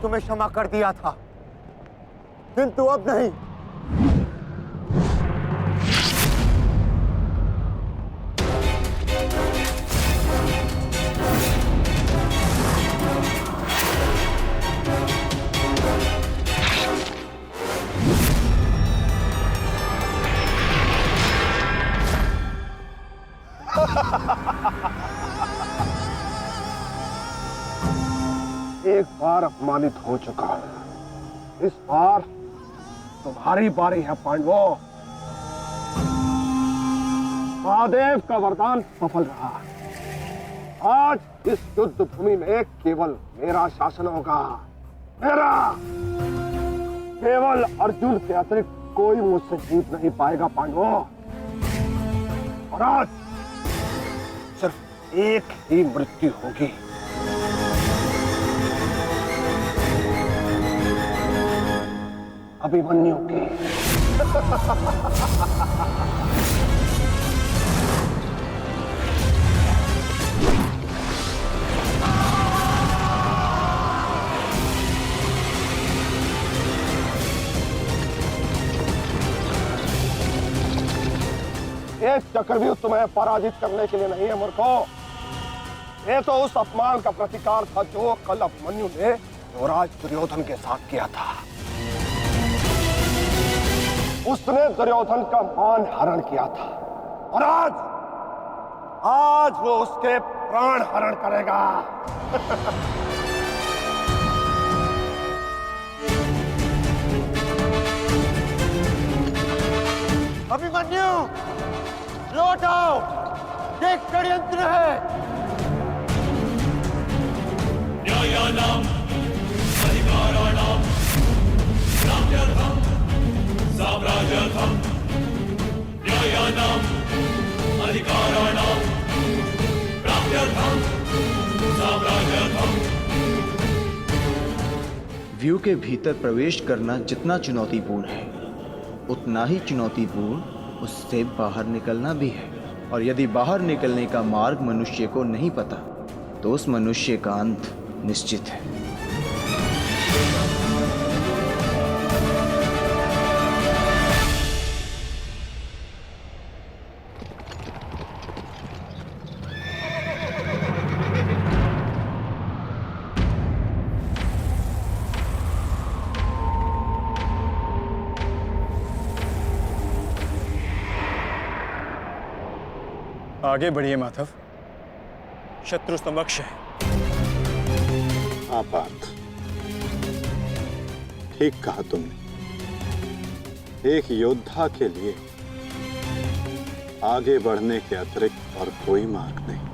तुम्हें क्षमा कर दिया था, किंतु अब नहीं। एक बार अपमानित हो चुका हूं, इस बार तुम्हारी बारी है पांडवों। महादेव का वरदान सफल रहा। आज इस युद्ध भूमि में केवल मेरा शासन होगा, मेरा। केवल अर्जुन के अतिरिक्त कोई मुझसे जीत नहीं पाएगा पांडवों। और आज सिर्फ एक ही मृत्यु होगी। अभिमन्यु की। ये चक्रव्यूह तुम्हें पराजित करने के लिए नहीं है मूर्खों। ये तो उस अपमान का प्रतिकार था जो कल अभिमन्यु ने युवराज दुर्योधन के साथ किया था। उसने दुर्योधन का मान हरण किया था और आज वो उसके प्राण हरण करेगा। अभिमन्यु, लौट आओ, ये षड्यंत्र है। न्यायानाम अधिकाराणाम प्राप्त्यर्थम साम्राज्यर्थम। न्यायानाम अधिकाराणाम प्राप्त्यर्थम साम्राज्यर्थम। व्यू के भीतर प्रवेश करना जितना चुनौतीपूर्ण है, उतना ही चुनौतीपूर्ण उससे बाहर निकलना भी है। और यदि बाहर निकलने का मार्ग मनुष्य को नहीं पता, तो उस मनुष्य का अंत निश्चित है। आगे बढ़िए माधव, शत्रु समक्ष है। हाँ पार्थ, ठीक कहा तुमने। एक योद्धा के लिए आगे बढ़ने के अतिरिक्त और कोई मार्ग नहीं।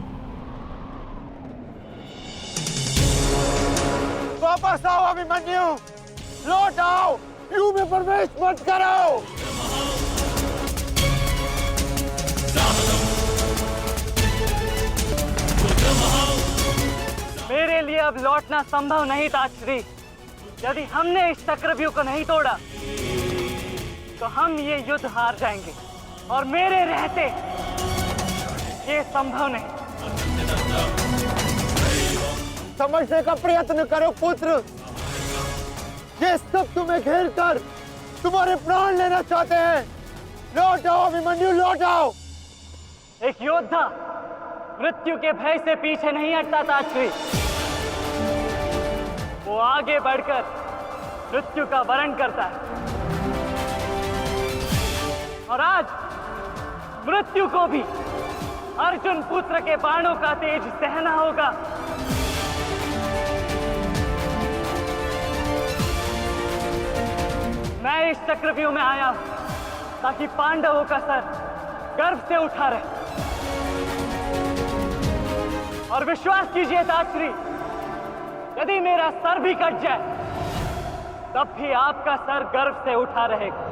वापस आओ अभिमन्यु, लौट आओ, व्यू में प्रवेश मत करो। मेरे लिए अब लौटना संभव नहीं था श्री। यदि हमने इस चक्रव्यूह को नहीं तोड़ा तो हम ये युद्ध हार जाएंगे, और मेरे रहते ये संभव नहीं। समझने का प्रयत्न करो पुत्र, ये सब तुम्हें घेर कर तुम्हारे प्राण लेना चाहते हैं। लौट आओ अभिमन्यु, लौट आओ। एक योद्धा मृत्यु के भय से पीछे नहीं हटता था श्री। वो आगे बढ़कर मृत्यु का वरण करता है, और आज मृत्यु को भी अर्जुन पुत्र के बाणों का तेज सहना होगा। मैं इस चक्रव्यूह में आया हूं ताकि पांडवों का सर गर्व से उठा रहे। और विश्वास कीजिए ताश्री, यदि मेरा सर भी कट जाए तब भी आपका सर गर्व से उठा रहेगा।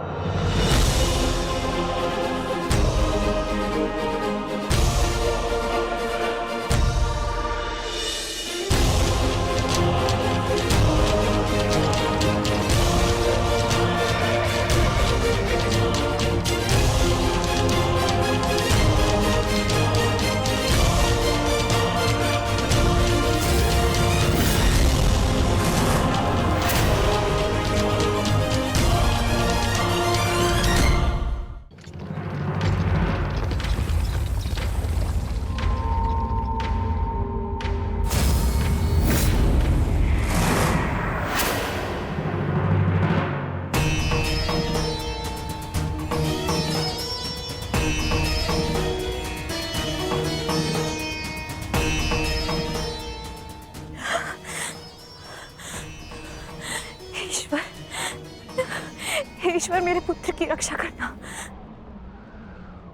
हे ईश्वर, मेरे पुत्र की रक्षा करना।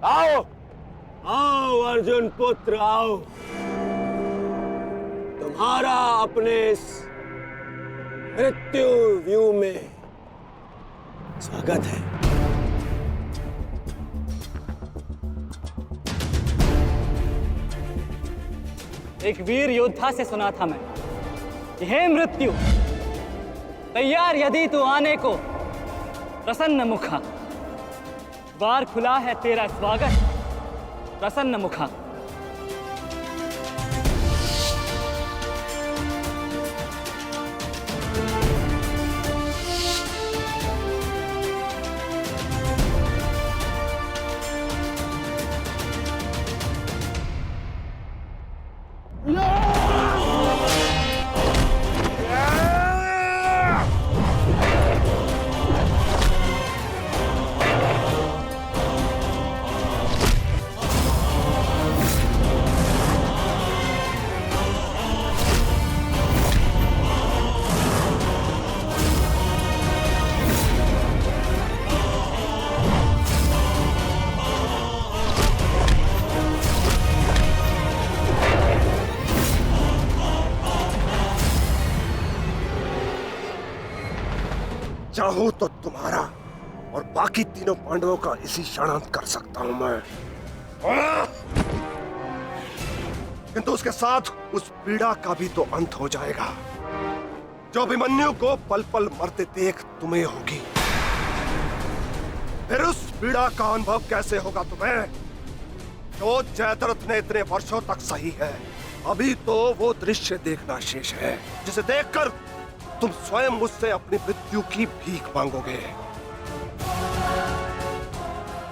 आओ आओ अर्जुन पुत्र आओ, तुम्हारा अपने इस मृत्यु व्यू में स्वागत है। एक वीर योद्धा से सुना था मैं कि हे मृत्यु, तैयार यदि तू आने को, प्रसन्न मुखा, द्वार खुला है तेरा स्वागत, प्रसन्न मुखा। चाहूं तो तुम्हारा और बाकी तीनों पांडवों का इसी क्षण अंत कर सकता हूं मैं, किंतु उसके साथ उस पीड़ा का भी तो अंत हो जाएगा जो अभिमन्यु को पल पल मरते देख तुम्हें होगी। फिर उस पीड़ा का अनुभव कैसे होगा तुम्हें जो जयद्रथ ने इतने वर्षों तक सही है। अभी तो वो दृश्य देखना शेष है जिसे देखकर तुम स्वयं मुझसे अपनी मृत्यु की भीख मांगोगे।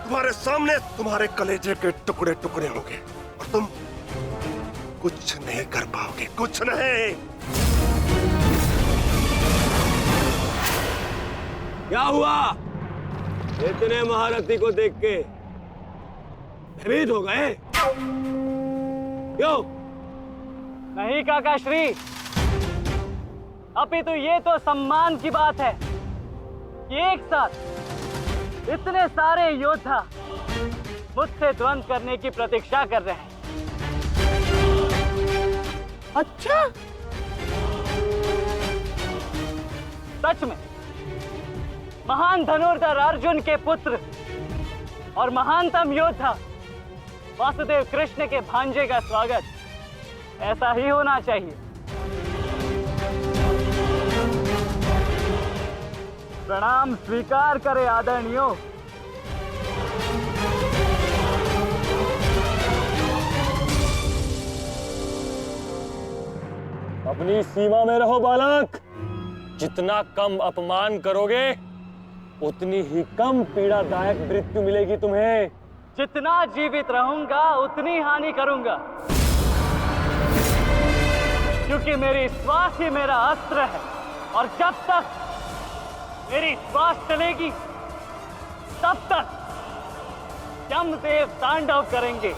तुम्हारे सामने तुम्हारे कलेजे के टुकड़े टुकड़े होंगे और तुम कुछ नहीं कर पाओगे, कुछ नहीं। क्या हुआ? इतने महारथी को देख के भयभीत हो गए? क्यों? नहीं काका श्री, अपितु ये तो सम्मान की बात है कि एक साथ इतने सारे योद्धा मुझसे द्वंद्व करने की प्रतीक्षा कर रहे हैं। अच्छा, सच में महान धनुर्धर अर्जुन के पुत्र और महानतम योद्धा वासुदेव कृष्ण के भांजे का स्वागत ऐसा ही होना चाहिए। प्रणाम स्वीकार करे आदरणीयों। अपनी सीमा में रहो बालक। जितना कम अपमान करोगे उतनी ही कम पीड़ादायक मृत्यु मिलेगी तुम्हें। जितना जीवित रहूंगा उतनी हानि करूंगा, क्योंकि मेरी श्वास ही मेरा अस्त्र है और जब तक मेरी श्वास चलेगी तब तक यमदेव तांडव करेंगे।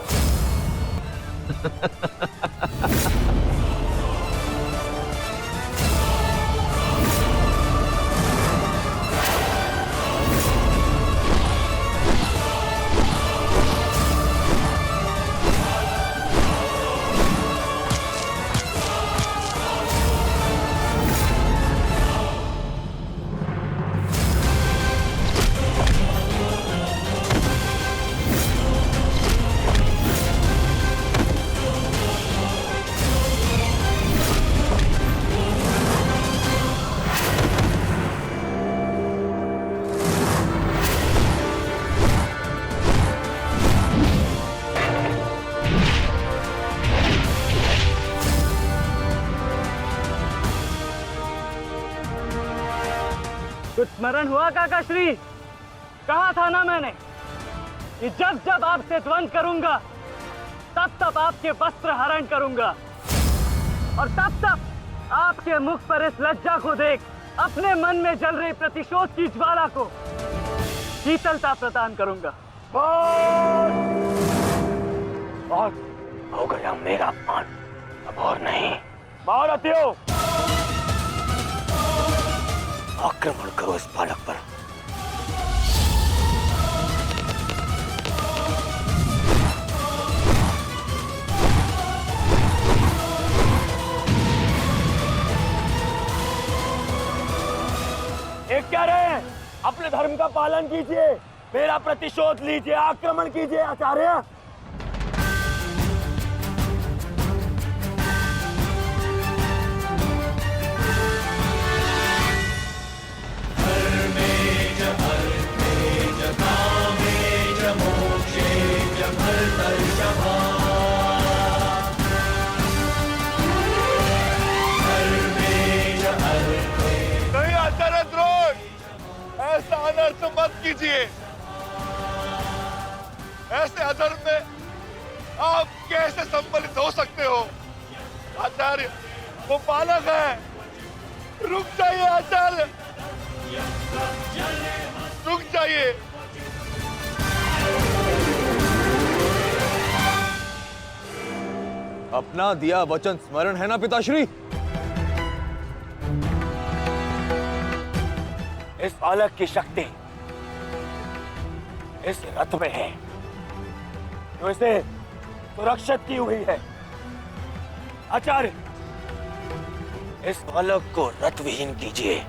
कुछ स्मरण हुआ काका श्री? कहा था ना मैंने कि जब जब आपसे द्वंद्व करूंगा तब तब आपके वस्त्र हरण करूंगा और तब तब आपके मुख पर इस लज्जा को देख अपने मन में जल रही प्रतिशोध की ज्वाला को शीतलता प्रदान करूंगा। बहुत हो गया मेरा अपमान, अब और नहीं। महारथियों, आक्रमण करो इस बालक पर। कह रहे हैं, अपने धर्म का पालन कीजिए, मेरा प्रतिशोध लीजिए, आक्रमण कीजिए आचार्य। नहीं आचार्य द्रोण, ऐसा अनर्थ मत कीजिए। ऐसे अधर्म में आप कैसे सम्मिलित हो सकते हो? आचार्य, वो बालक है। रुक जाइए आचार्य, रुक जाइए। अपना दिया वचन स्मरण है ना पिताश्री? इस बालक की शक्ति इस रथ में है, जो इसे सुरक्षित की हुई है। आचार्य, इस बालक को रथ विहीन कीजिए।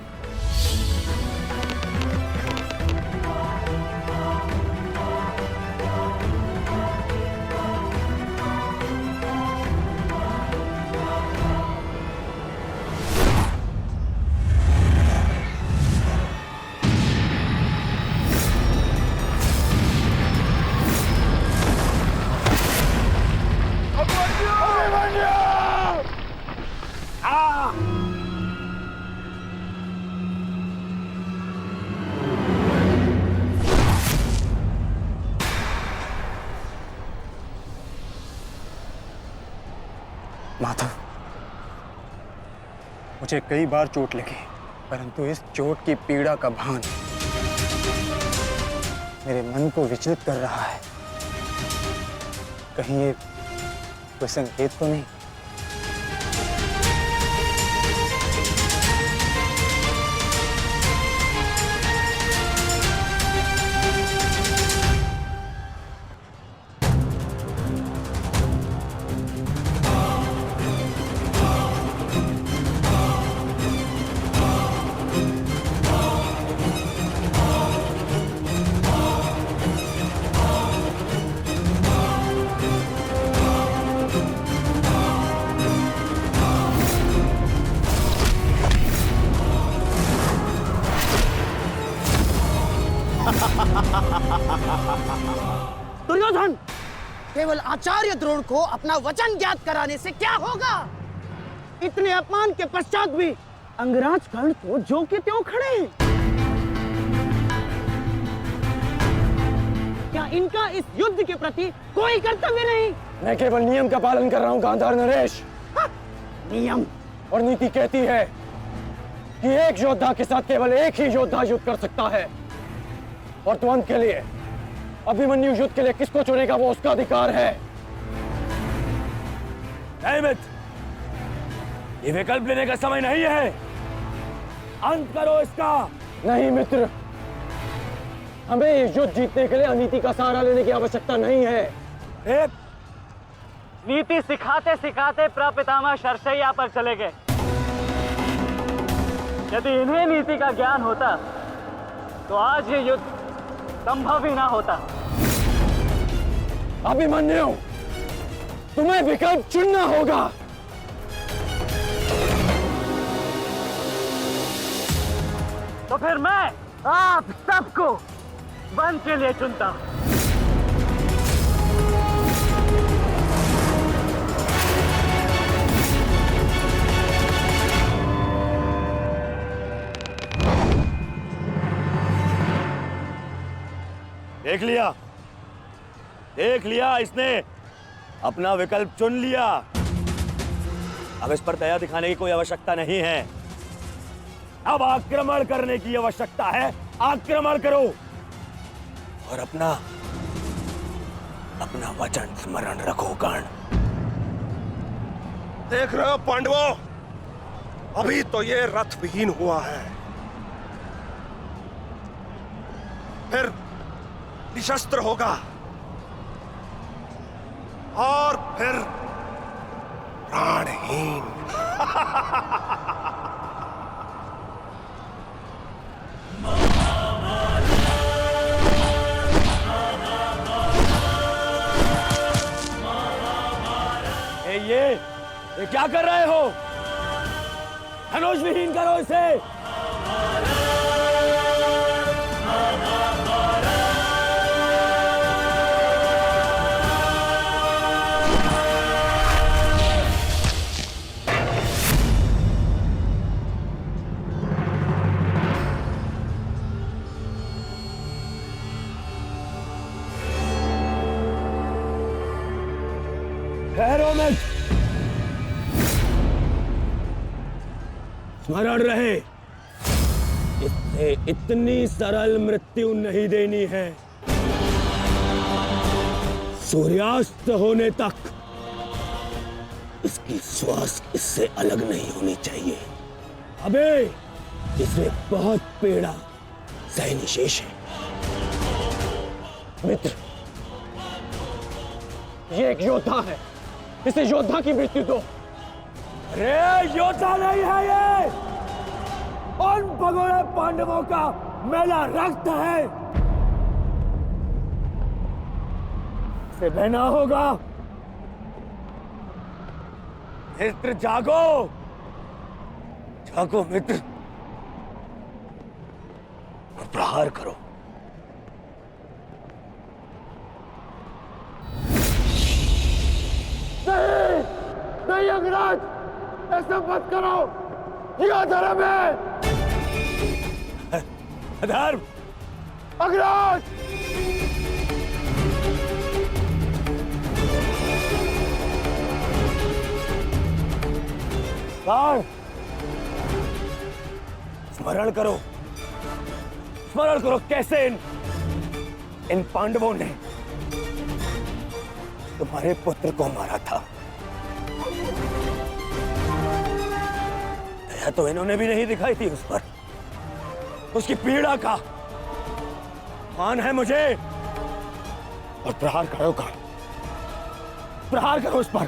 माधव, मुझे कई बार चोट लगी, परंतु इस चोट की पीड़ा का भान मेरे मन को विचलित कर रहा है। कहीं ये कोई संकेत तो नहीं? दुर्योधन, केवल आचार्य द्रोण को अपना वचन ज्ञात कराने से क्या होगा? इतने अपमान के पश्चात भी अंगराज कर्ण तो जो के त्यों खड़े हैं। क्या इनका इस युद्ध के प्रति कोई कर्तव्य नहीं? मैं केवल नियम का पालन कर रहा हूं गांधार नरेश। नियम और नीति कहती है कि एक योद्धा के साथ केवल एक ही योद्धा युद्ध कर सकता है, और तुरंत के लिए अभिमन्यु युद्ध के लिए किसको चुनेगा वो उसका अधिकार है। मित्र, ये विकल्प लेने का समय नहीं है, अंत करो इसका। नहीं मित्र, हमें ये युद्ध जीतने के लिए अनीति का सहारा लेने की आवश्यकता नहीं है। नीति सिखाते सिखाते प्रपितामह शरशैया पर चले गए। यदि इन्हें नीति का ज्ञान होता तो आज ये युद्ध संभव ही ना होता। अभिमन्यु, तुम्हें विकल्प चुनना होगा। तो फिर मैं आप सबको वन के लिए चुनता हूं। देख लिया इसने अपना विकल्प चुन लिया। अब इस पर दया दिखाने की कोई आवश्यकता नहीं है। अब आक्रमण करने की आवश्यकता है। आक्रमण करो और अपना वचन स्मरण रखो कर्ण। देख रहे हो पांडवों, अभी तो ये रथ विहीन हुआ है, फिर निशस्त्र होगा और फिर प्राणहीन। ये क्या कर रहे हो? धनुष विहीन करो इसे। ठहरो मत। स्मरण रहे, इससे इतनी सरल मृत्यु नहीं देनी है। सूर्यास्त होने तक इसकी श्वास इससे अलग नहीं होनी चाहिए। अबे इसमें बहुत पीड़ा सहनी शेष है। मित्र, ये एक योद्धा है, इसे योद्धा की मृत्यु दो। अरे योद्धा नहीं है ये, उन भगोड़े पांडवों का मेला रक्त है। इसे बहना होगा। मित्र जागो, जागो मित्र, और प्रहार करो। नहीं, नहीं अंगराज, ऐसा मत करो, यह अधर्म है। अधर्म? अंगराज! स्मरण करो, स्मरण करो कैसे इन पांडवों ने तुम्हारे पुत्र को मारा था। दया तो इन्होंने भी नहीं दिखाई थी उस पर। उसकी पीड़ा का मान है मुझे। और प्रहार करो का, प्रहार करो उस पर।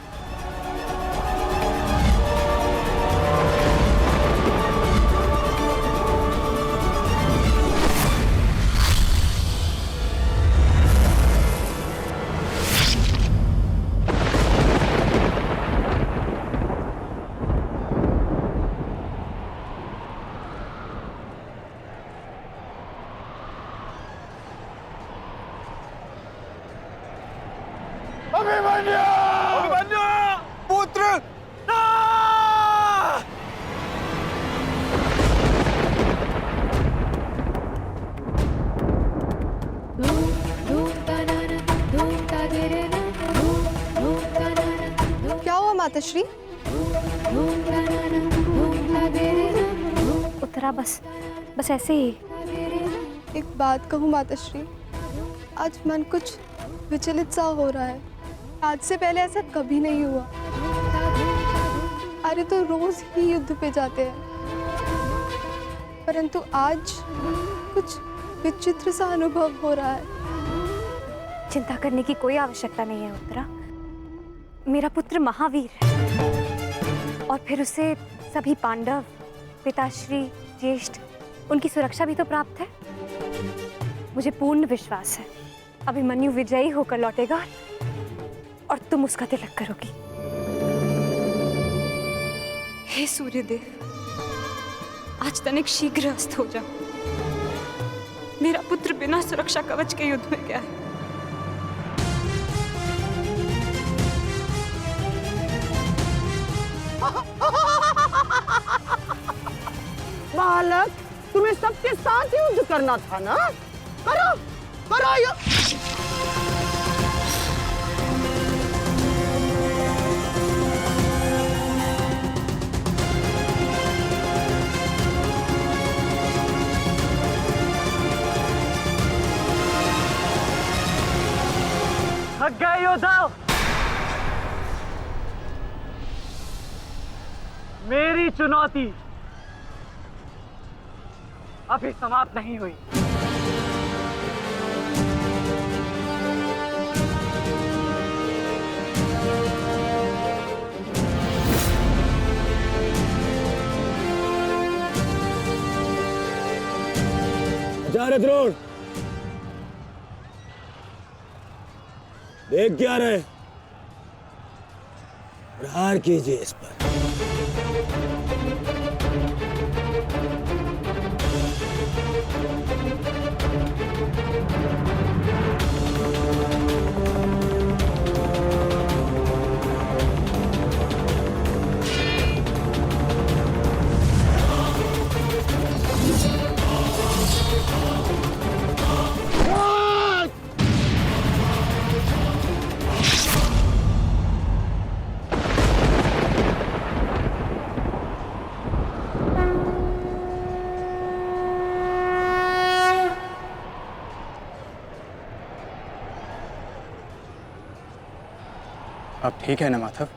माताश्री? उत्तरा बस ऐसे ही। एक बात कहूँ माताश्री, आज मन कुछ विचलित सा हो रहा है। आज से पहले ऐसा कभी नहीं हुआ। अरे तो रोज ही युद्ध पे जाते हैं, परंतु आज कुछ विचित्र सा अनुभव हो रहा है। चिंता करने की कोई आवश्यकता नहीं है उत्तरा। मेरा पुत्र महावीर है और फिर उसे सभी पांडव, पिताश्री, ज्येष्ठ, उनकी सुरक्षा भी तो प्राप्त है। मुझे पूर्ण विश्वास है अभिमन्यु विजयी होकर लौटेगा और तुम उसका तिलक करोगी। हे सूर्यदेव, आज तनिक शीघ्र अस्त हो जाओ। मेरा पुत्र बिना सुरक्षा कवच के युद्ध में गया है। बालक, तुम्हें सबके साथ युद्ध करना था ना? करो, करो युद्ध। थक गए योद्धाओ? मेरी चुनौती अभी समाप्त नहीं हुई। आचार्य द्रोण, देख क्या रहे? प्रहार कीजिए इस पर। अब ठीक है ना माधव?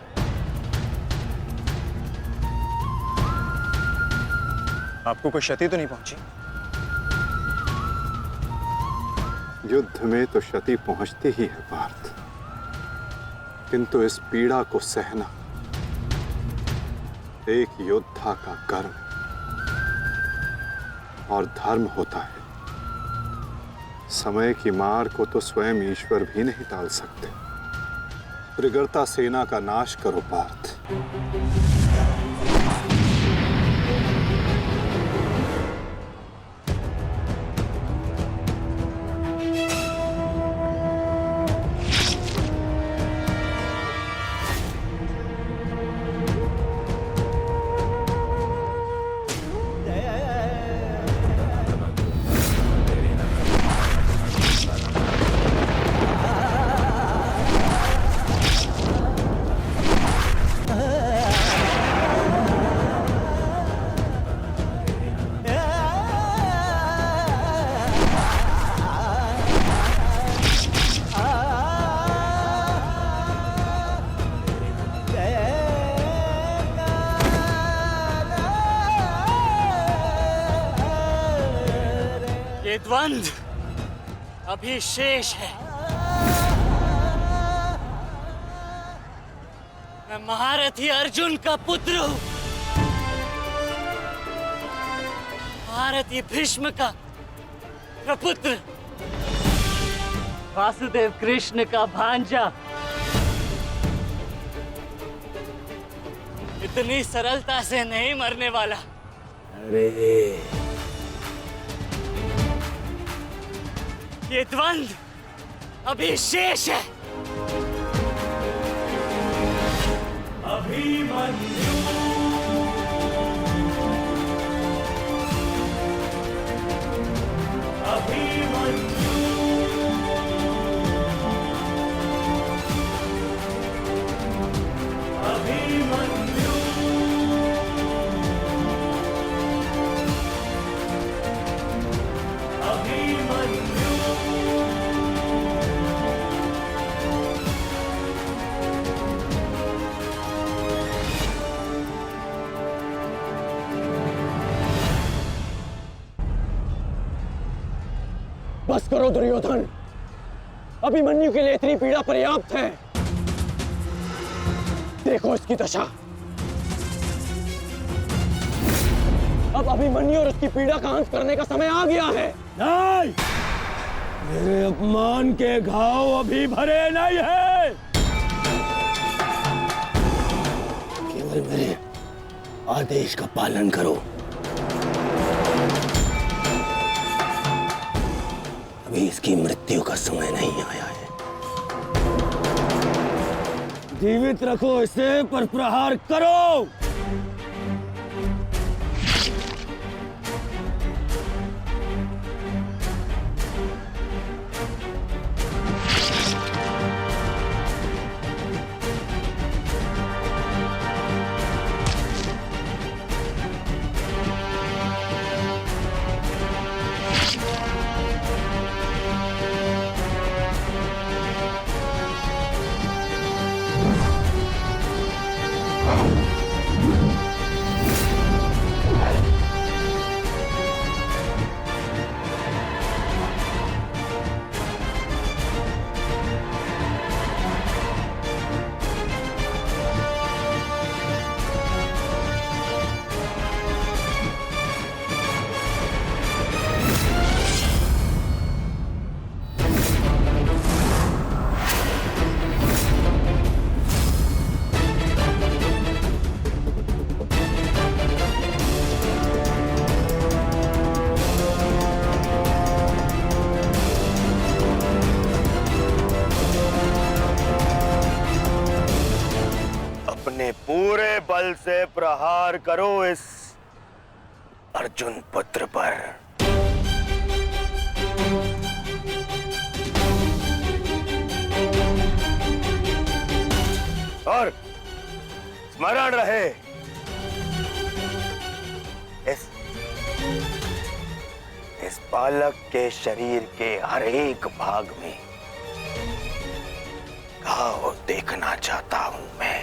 आपको कोई क्षति तो नहीं पहुंची? युद्ध में तो क्षति पहुंचती ही है पार्थ, किंतु इस पीड़ा को सहना एक योद्धा का कर्म और धर्म होता है। समय की मार को तो स्वयं ईश्वर भी नहीं टाल सकते। त्रिगर्ता सेना का नाश करो पार्थ। ये द्वंद्व अभी शेष है। मैं महारथी अर्जुन का पुत्र हूं, महारथी भीष्म का प्रपुत्र, वासुदेव कृष्ण का भांजा। इतनी सरलता से नहीं मरने वाला। अरे ये द्वंद्व अभी शेष है। अभिमन्यु अभिमन्यु अभिमन्यु अभिमन्यु बस करो दुर्योधन, अभिमन्यु के लिए इतनी पीड़ा पर्याप्त है। देखो इसकी दशा। अब अभिमन्यु और उसकी पीड़ा का अंत करने का समय आ गया है। नहीं, मेरे अपमान के घाव अभी भरे नहीं है। केवल मेरे आदेश का पालन करो। अभी इसकी मृत्यु का समय नहीं आया है। जीवित रखो इसे, पर प्रहार करो। अपने पूरे बल से प्रहार करो इस अर्जुन पुत्र पर। और स्मरण रहे, इस बालक के शरीर के हर एक भाग में घाव देखना चाहता हूं मैं।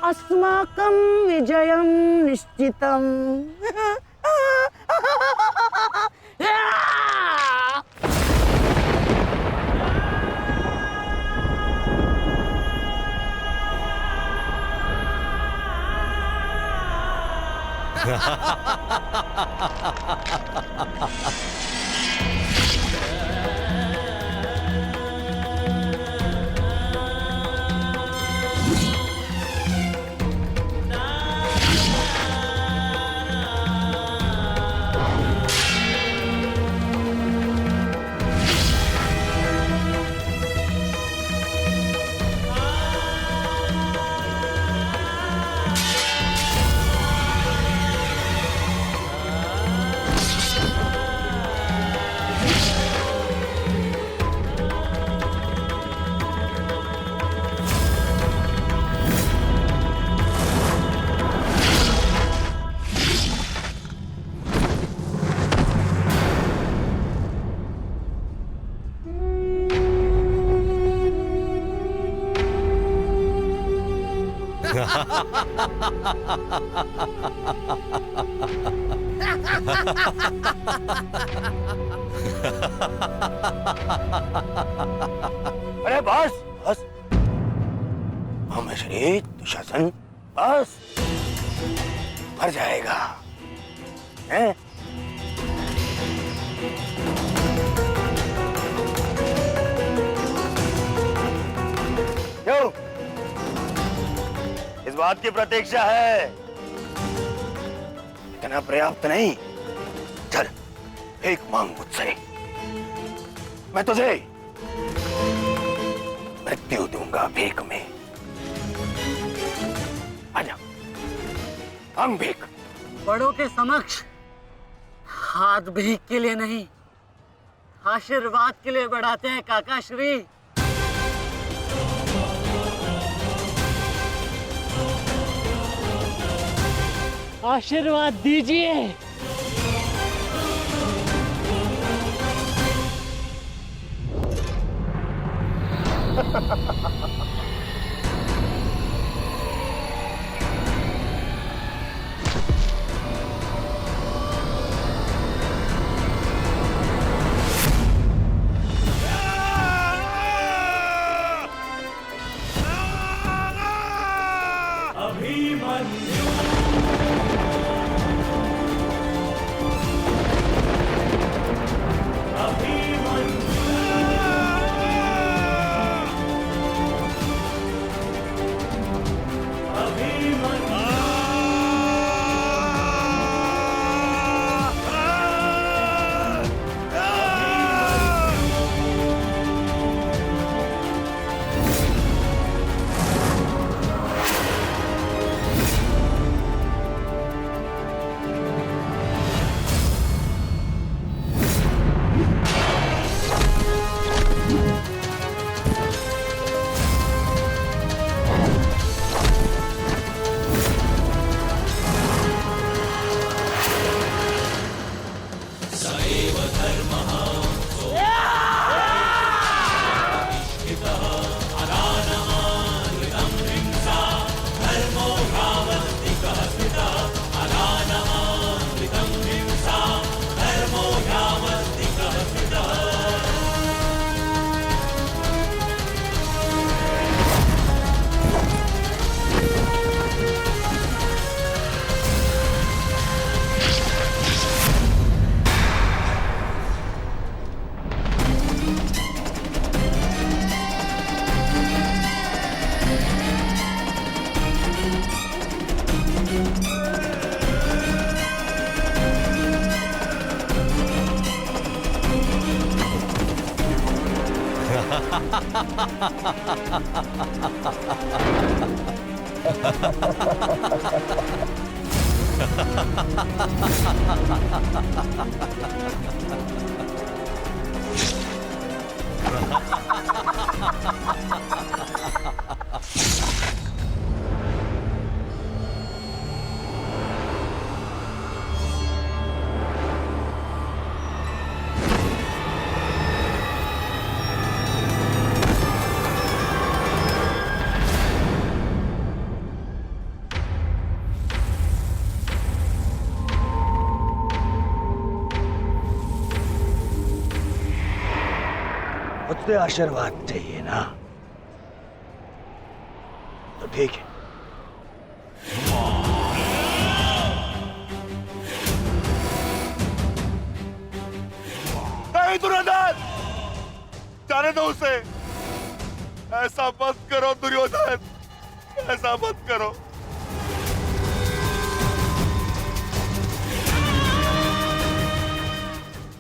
अस्माकं विजयं निश्चितम्। अरे बस बस, हम श्री दुशासन बस मर जाएगा हैं? क्यों? इस बात की प्रतीक्षा है? इतना पर्याप्त नहीं? चल एक मांग मुझसे, मैं तुझे मृत्यु दूंगा भीख में। आजा, मांग भीख। बड़ों के समक्ष हाथ भीख के लिए नहीं, आशीर्वाद के लिए बढ़ाते हैं काका श्री। आशीर्वाद दीजिए। मुझसे आशीर्वाद चाहिए ना, तो ठीक है। नहीं दुर्योधन, जाने दो उसे। ऐसा मत करो दुर्योधन, ऐसा मत करो।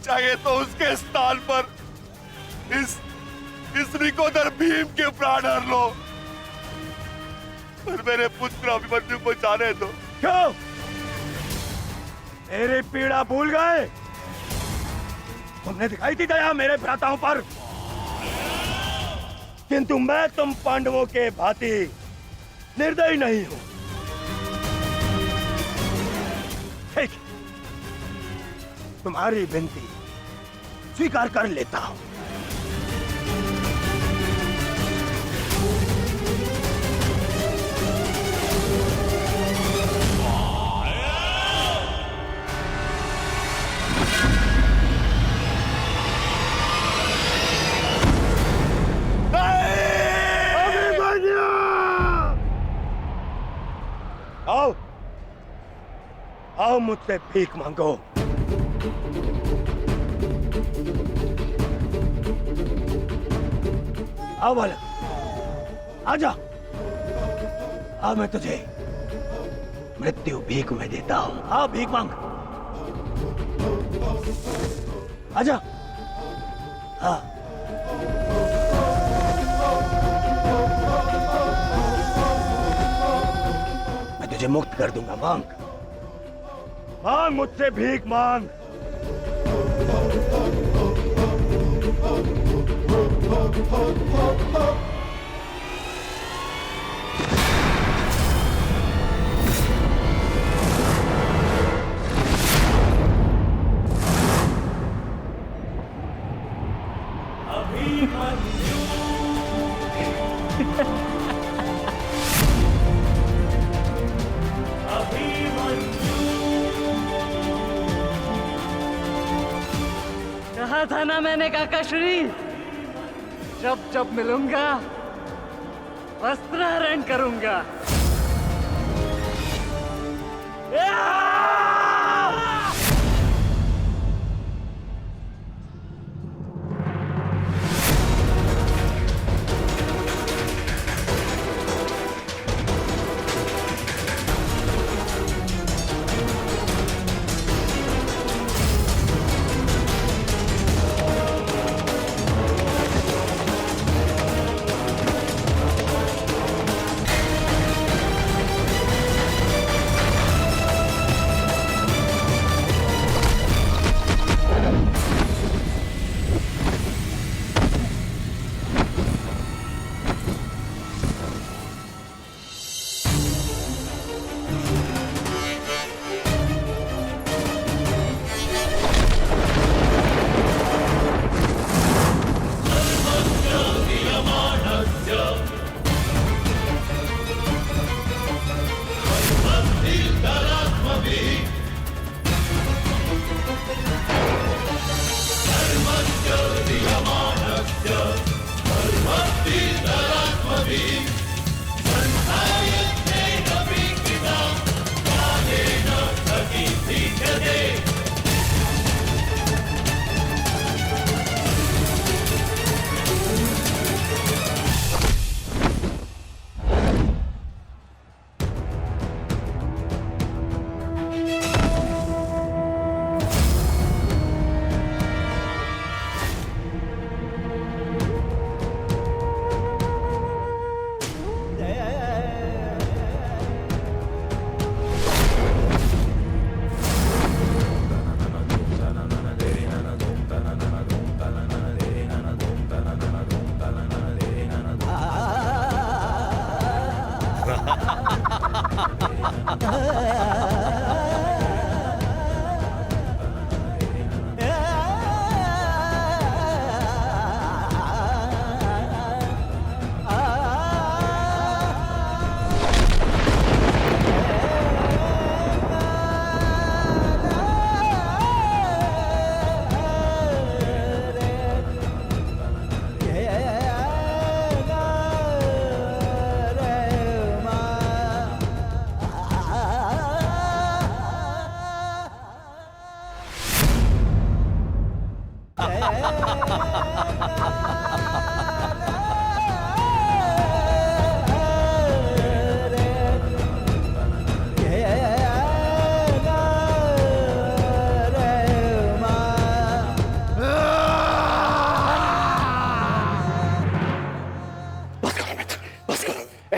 चाहिए तो उसके स्थान पर इस निकोदर भीम के प्राण हर लो, पर मेरे पुत्र अभिमन्यु को जाने दो। क्यों? मेरी पीड़ा भूल गए? तुमने दिखाई थी दया मेरे भ्राताओं पर, किंतु मैं तुम पांडवों के भांति निर्दयी नहीं हूं। ठीक, तुम्हारी विनती स्वीकार कर लेता हूं। आओ, आओ मुझसे भीख मांगो। आओ बालक, आजा। आ मैं तुझे मृत्यु भीख में देता हूं। आ भीख मांग, आजा। हाँ, मैं तुझे मुक्त कर दूंगा। मांग, मांग मुझसे भीख मांग। कहा था ना मैंने काकाश्री, जब जब मिलूंगा वस्त्रहरण करूंगा।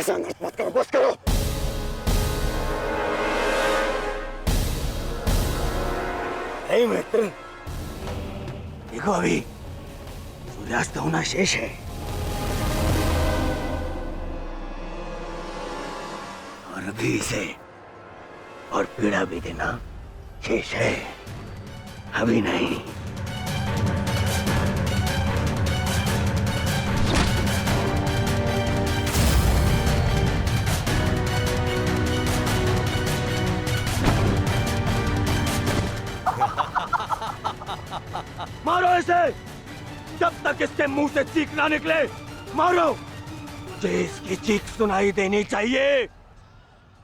ऐसा नृत्य मत करो, बस करो। नहीं मित्र, देखो अभी सूर्यास्त होना शेष है और अभी इसे और पीड़ा भी देना शेष है, अभी नहीं। मारो इसे, जब तक इसके मुंह से चीख ना निकले मारो। मुझे इसकी चीख सुनाई देनी चाहिए,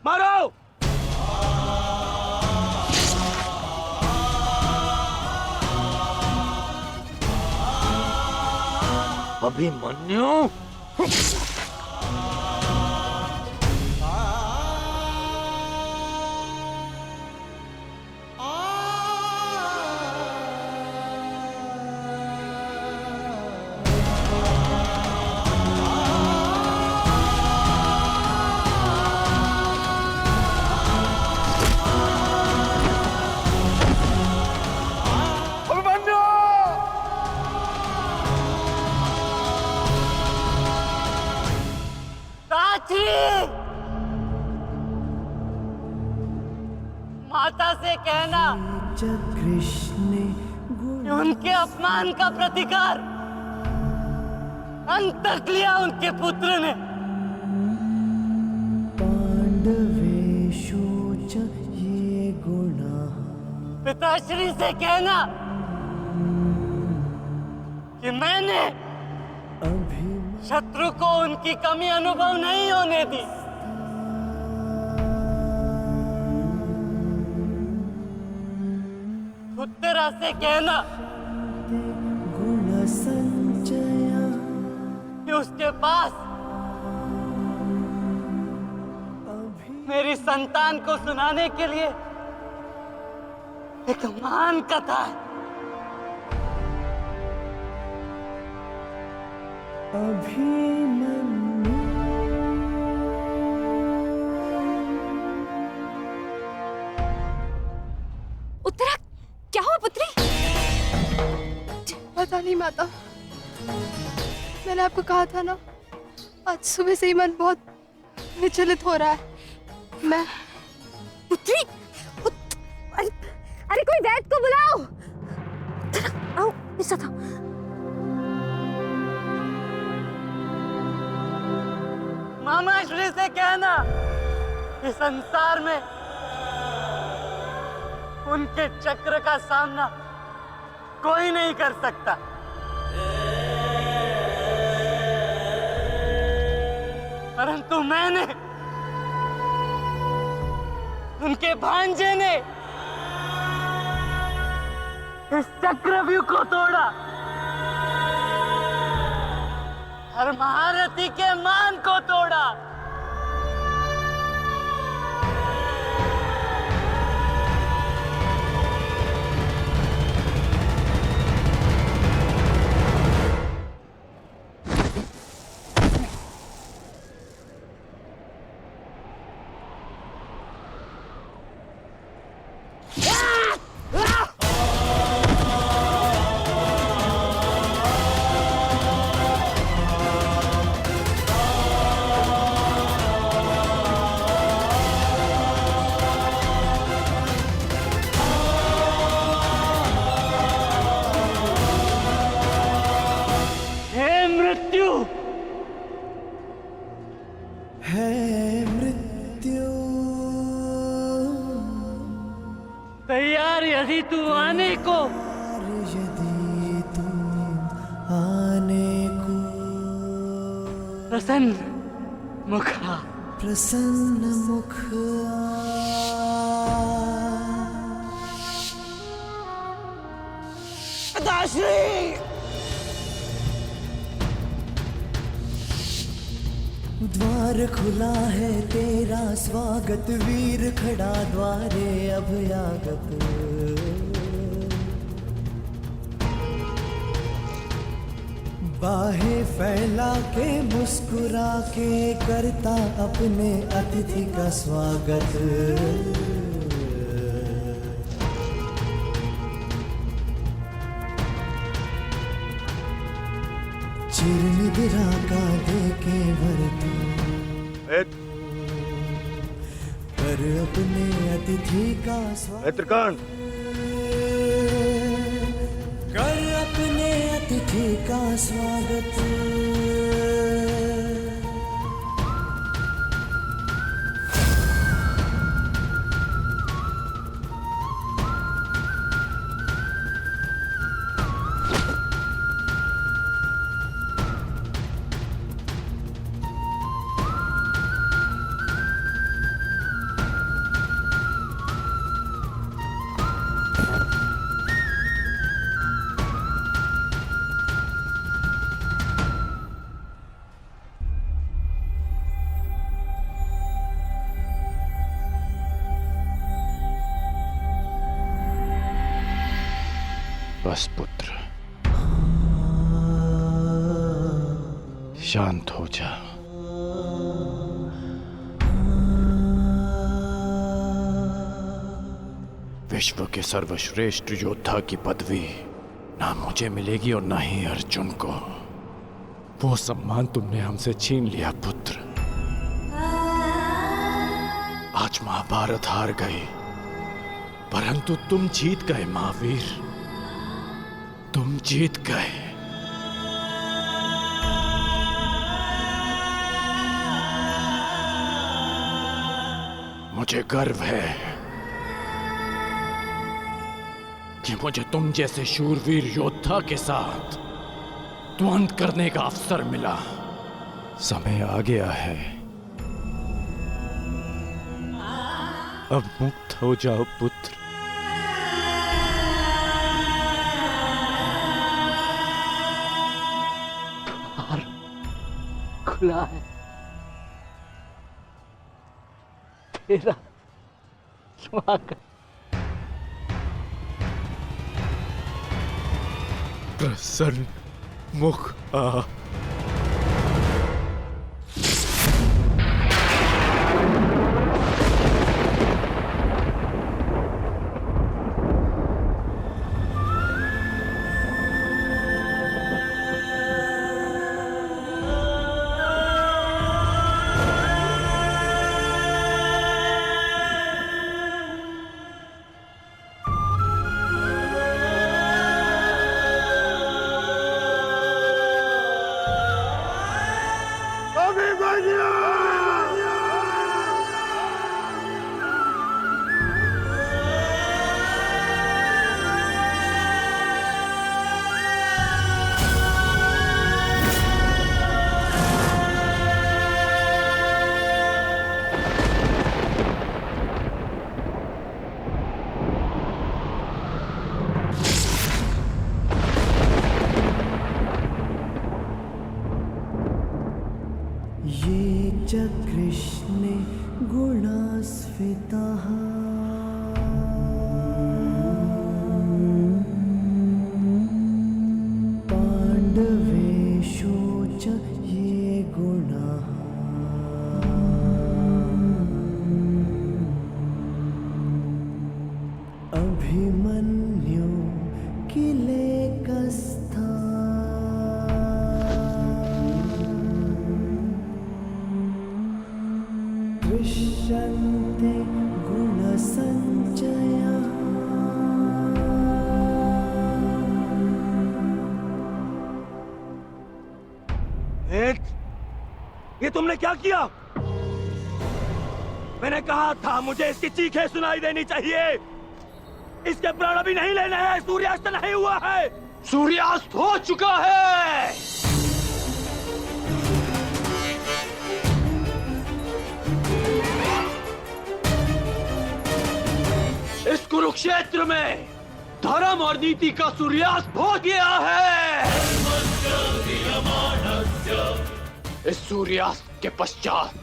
मारो। अभिमन्यु, पिताश्री, माता से कहना कि उनके अपमान का प्रतिकार अंत तक लिया उनके पुत्र ने। पिताश्री से कहना कि मैंने शत्रु को उनकी कमी अनुभव नहीं होने दी। उत्तरा से कहना कि उसके पास मेरी संतान को सुनाने के लिए एक महान कथा है। उत्तरा, क्या हुआ पुत्री? पता नहीं माता, मैंने आपको कहा था ना, आज सुबह से ही मन बहुत विचलित हो रहा है। मैं पुत्री, अरे कोई वैद्य को बुलाओ। आओ, ऐसा था। मामा श्री से कहना कि संसार में उनके चक्र का सामना कोई नहीं कर सकता। परंतु मैंने, उनके भांजे ने इस चक्रव्यूह को तोड़ा और महारथी के मान को तोड़ा। तैयार यदि तू आने को, प्रसन्न मुखा, प्रसन्न मुख पिताश्री, द्वार खुला है तेरा स्वागत, वीर खड़ा द्वारे अभयागत। बाहें फैला के मुस्कुरा के करता अपने अतिथि का स्वागत। चिरनिद्रा का देके भरतू कर अपने अतिथि का स्वागत। कर अपने अतिथि का स्वागत। बस पुत्र, शांत हो जा। विश्व के सर्वश्रेष्ठ योद्धा की पदवी ना मुझे मिलेगी और ना ही अर्जुन को। वो सम्मान तुमने हमसे छीन लिया पुत्र। आज महाभारत हार गए, परंतु तुम जीत गए महावीर, तुम जीत गए। मुझे गर्व है कि मुझे तुम जैसे शूरवीर योद्धा के साथ द्वंद्व करने का अवसर मिला। समय आ गया है, अब मुक्त हो जाओ पुत्र। द्वार खुला है, तेरा स्वागत। प्रसन्न मुख आ। ये च कृष्णे गुणास्फिताः पाण्डवेषु च ये गुणाः अभिमन्यु किलेकस्था दृश्यन्ते गुणसञ्चयः। ये तुमने क्या किया? मैंने कहा था मुझे इसकी चीखें सुनाई देनी चाहिए। इसके प्राण अभी नहीं लेने हैं, सूर्यास्त नहीं हुआ है। सूर्यास्त हो चुका है। इस कुरुक्षेत्र में धर्म और नीति का सूर्यास्त हो गया है। इस सूर्यास्त के पश्चात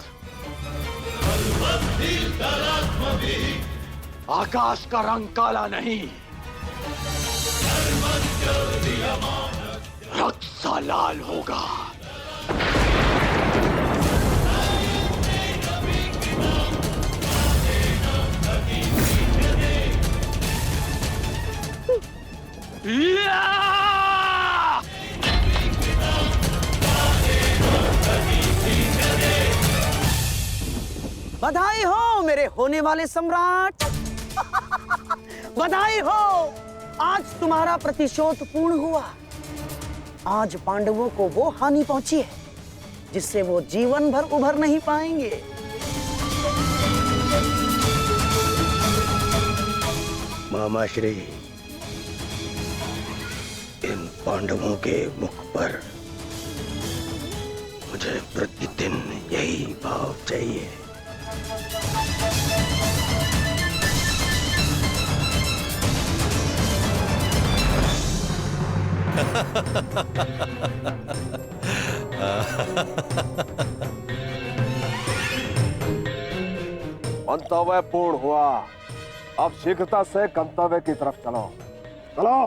आकाश का रंग काला नहीं, रक्त सा लाल होगा। बधाई हो मेरे होने वाले सम्राट। बधाई हो, आज तुम्हारा प्रतिशोध पूर्ण हुआ। आज पांडवों को वो हानि पहुंची है जिससे वो जीवन भर उभर नहीं पाएंगे। मामाश्री, इन पांडवों के मुख पर मुझे प्रतिदिन यही भाव चाहिए। मंतव्य पूर्ण हुआ, अब शीघ्रता से गंतव्य की तरफ चलो। चलो।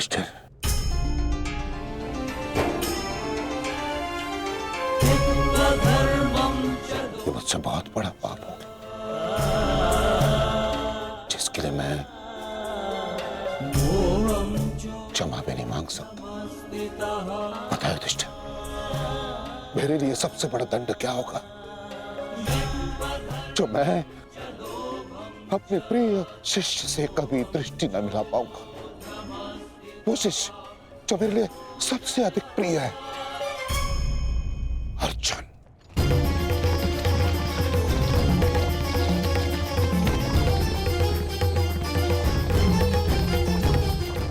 युधिष्ठिर, ये मुझसे बहुत बड़ा पाप हो गया जिसके लिए मैं क्षमा भी नहीं मांग सकता। पता है युधिष्ठिर, मेरे लिए सबसे बड़ा दंड क्या होगा? जो मैं अपने प्रिय शिष्य से कभी दृष्टि न मिला पाऊंगा, वो शिष्य जो मेरे लिए सबसे अधिक प्रिय है, अर्जुन।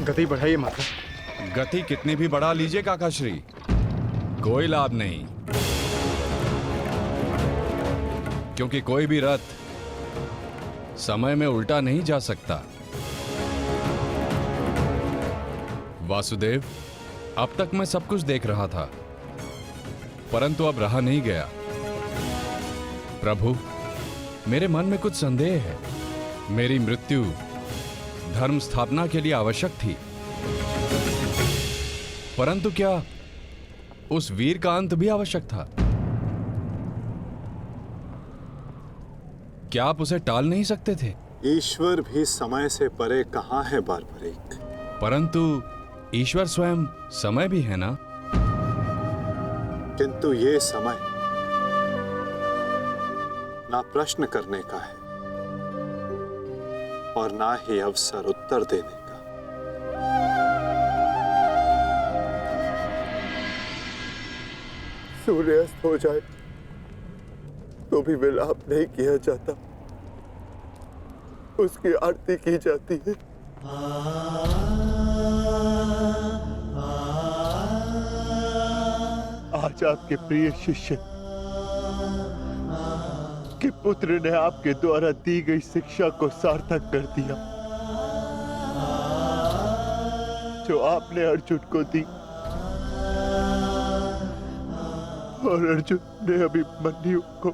गति बढ़ाइए माता। गति कितनी भी बढ़ा लीजिए काकाश्री, कोई लाभ नहीं, क्योंकि कोई भी रथ समय में उल्टा नहीं जा सकता। वासुदेव, अब तक मैं सब कुछ देख रहा था, परंतु अब रहा नहीं गया। प्रभु, मेरे मन में कुछ संदेह है। मेरी मृत्यु धर्म स्थापना के लिए आवश्यक थी, परंतु क्या उस वीर का अंत भी आवश्यक था? क्या आप उसे टाल नहीं सकते थे? ईश्वर भी समय से परे कहां है बारबरीक? परंतु ईश्वर स्वयं समय भी है ना? किंतु ये समय ना प्रश्न करने का है और ना ही अवसर उत्तर देने का। सूर्यास्त हो जाए तो भी विलाप नहीं किया जाता, उसकी आरती की जाती है। आज आपके प्रिय शिष्य के पुत्र ने आपके द्वारा दी गई शिक्षा को सार्थक कर दिया, जो आपने अर्जुन को दी, और अर्जुन ने अभिमन्यु को।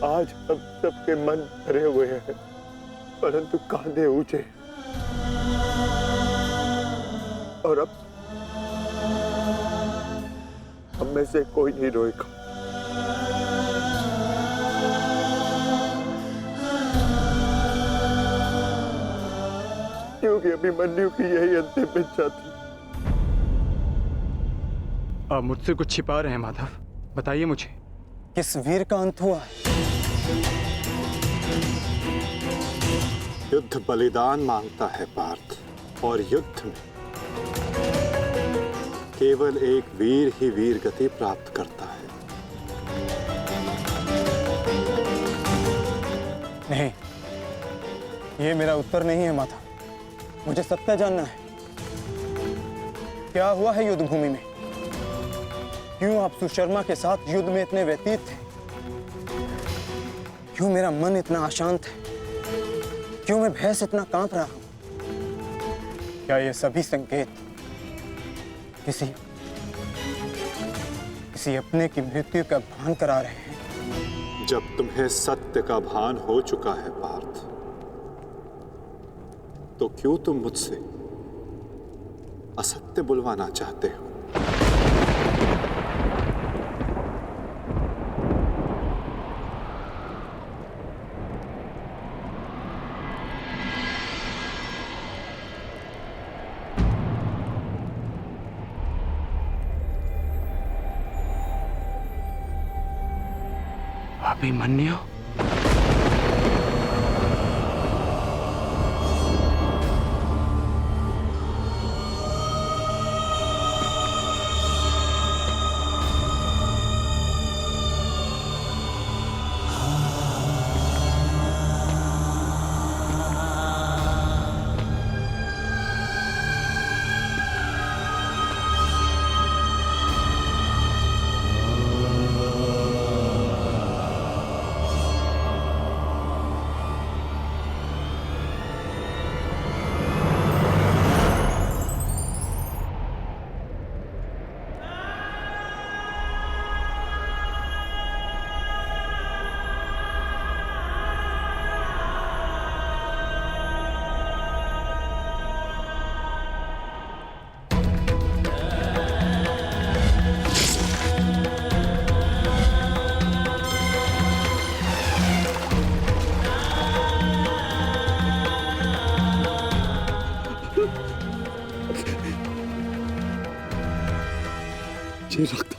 आज हम सबके मन भरे हुए हैं, परंतु कांधे ऊंचे, और अब हम में से कोई नहीं रोएगा। क्योंकि अभिमन्यु की यही अंतिम इच्छा थी। आप मुझसे कुछ छिपा रहे हैं माधव, बताइए मुझे। किस वीर का अंत हुआ? युद्ध बलिदान मांगता है पार्थ, और युद्ध में केवल एक वीर ही वीर गति प्राप्त करता है। नहीं, ये मेरा उत्तर नहीं है माता। मुझे सत्य जानना है। क्या हुआ है युद्ध भूमि में? क्यों आप सुशर्मा के साथ युद्ध में इतने व्यतीत थे? क्यों मेरा मन इतना अशांत है? क्यों मैं भय से इतना कांप रहा हूं? क्या ये सभी संकेत किसी अपने की मृत्यु का भान करा रहे हैं? जब तुम्हें सत्य का भान हो चुका है पार्थ, तो क्यों तुम मुझसे असत्य बुलवाना चाहते हो? अभिमन्यु,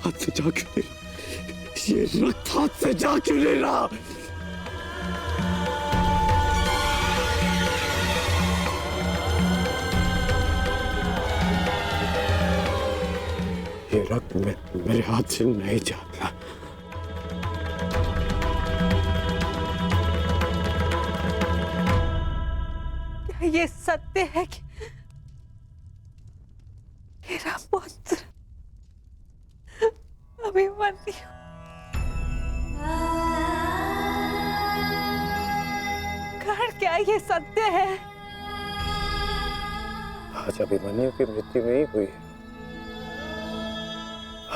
हाथ से जा क्यों नहीं, ये रक्त हाथ से जा क्यों नहीं रहा? ये रक्त मेरे हाथ से नहीं जाता। क्या ये सत्य है कि मेरा पुत्र अभिमन्यु कर्ण, क्या ये सत्य है? आज अभिमन्यु की मृत्यु नहीं हुई है,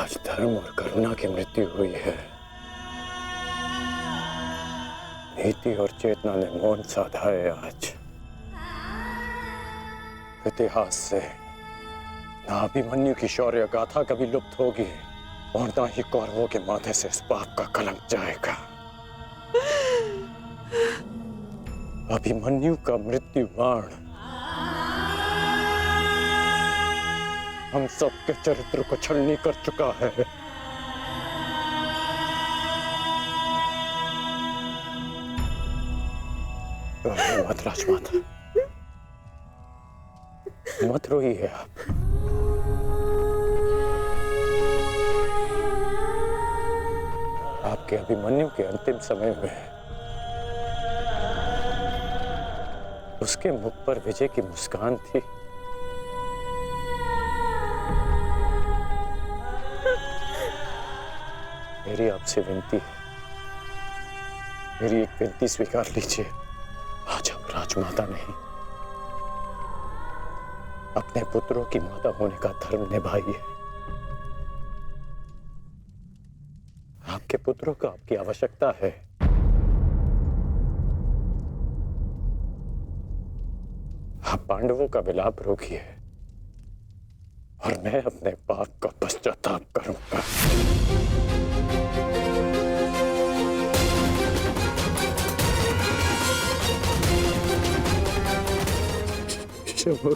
आज धर्म और करुणा की मृत्यु हुई है। नीति और चेतना ने मौन साधा है। आज इतिहास से ना अभिमन्यु की शौर्य गाथा कभी लुप्त होगी और ना ही कौरवों के माथे से इस पाप का कलंक जाएगा। अभिमन्यु का मृत्यु बाण हम सबके चरित्र को छलनी कर चुका है। मत राजमाता, मत रोइए आप। आपके अभिमन्यु के अंतिम समय में उसके मुख पर विजय की मुस्कान थी। मेरी आपसे विनती है, मेरी एक विनती स्वीकार लीजिए। आज आप राजमाता नहीं, अपने पुत्रों की माता होने का धर्म निभाइए। आपके पुत्रों को आपकी आवश्यकता है। आप पांडवों का विलाप रोकिए और मैं अपने पाप का पश्चाताप करूंगा। क्षमा